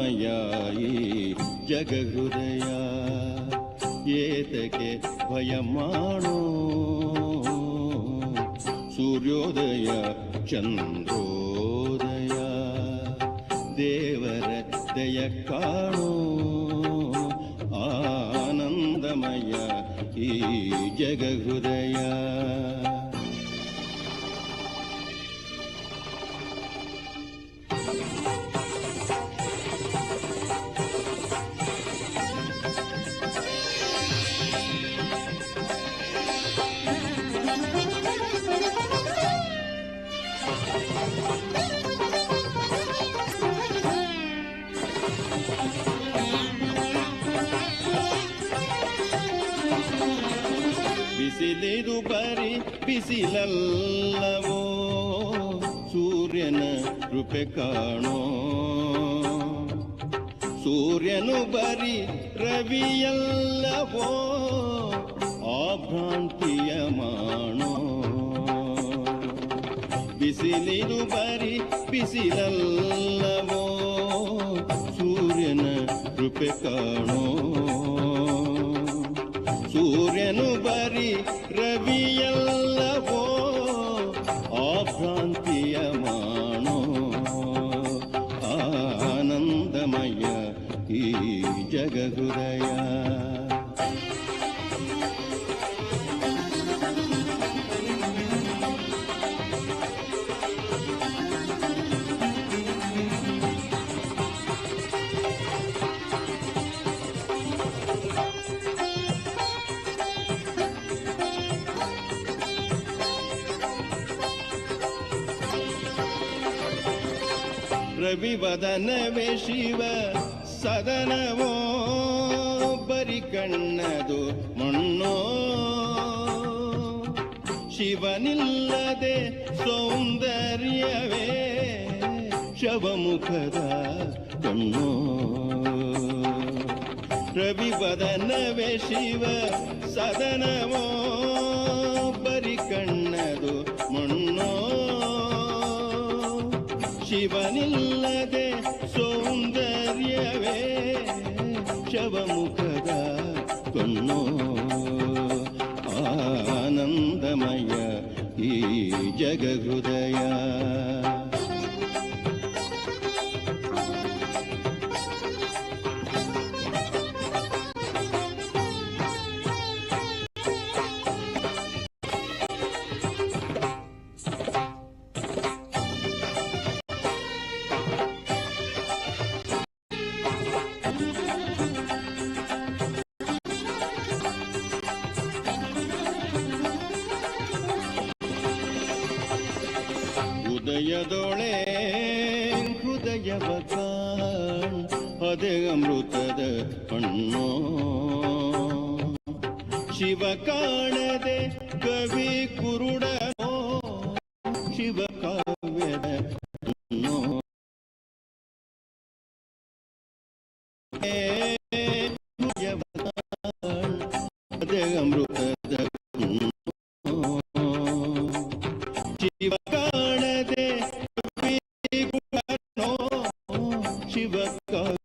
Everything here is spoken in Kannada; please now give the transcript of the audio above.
ಆನಂದಮಯಾಯಿ ಜಗಹೃದಯ ಏತಕ್ಕೆ ಭಯ ಮಾಡೋ ಸೂರ್ಯೋದಯ ಚಂದ್ರೋದಯ ದೇವರ ದಯ ಕಾಣೋ ಆನಂದಮಯ ಈ ಜಗಹೃದಯ. ಬಿಸಿಲಿದು ಬರಿ ಬಿಸಿಲಲ್ಲವೋ ಸೂರ್ಯನ ಕೃಪೆ ಕಾಣೋ ಸೂರ್ಯನು ಬರಿ ರವಿಯಲ್ಲವೋ ಆಭ್ರಾಂತಿಯ ಮಾಣೋ ಬಿಸಿಲಿದು ಬರಿ ಬಿಸಿಲಲ್ಲವೋ ಸೂರ್ಯನ ಕೃಪೆ ಕಾಣೋ ಸೂರ್ಯನು ಬರಿ ರವಿಯಲ್ಲವೋ ಆಭ್ರಾಂತಿಯ ಮಾಣೋ ಆನಂದಮಯ ಈ ಜಗಹೃದಯ. ರವಿವದನವೇ ಶಿವ ಸದನವೋ ಬರಿ ಕಣ್ಣದು ಮಣ್ಣೋ ಶಿವನಿಲ್ಲದೆ ಸೌಂದರ್ಯವೇ ಶವಮುಖದ ಕಣ್ಣೋ ರವಿವದನವೇ ಶಿವ ಸದನವೋ ಬರಿ ಕಣ್ಣದು ಮಣ್ಣೋ ಶಿವನಿಲ್ಲದೆ ಸೌಂದರ್ಯವೇ ಶವಮುಖದ ಕಣ್ಣೋ ಆನಂದಮಯ ಈ ಜಗಹೃದಯ. ಹೃದಯದೊಳೆ ಹೃದಯವ ಕಾಣ್ ಅದೇ ಅಮೃತದ ಹಣ್ಣೋ ಶಿವ ಕಾಣದೆ ಕವಿ ಕುರುಡನೋ ಶಿವ ಕಾವ್ಯದ ಹಣ್ಣೋ ಹೃದಯವ ಕಾಣ್ ಅದೇ ಅಮೃತದ ಹಣ್ಣೋ ಶಿವ ಕಾಣದೆ ಶಿವ ಕಾವ್ಯದ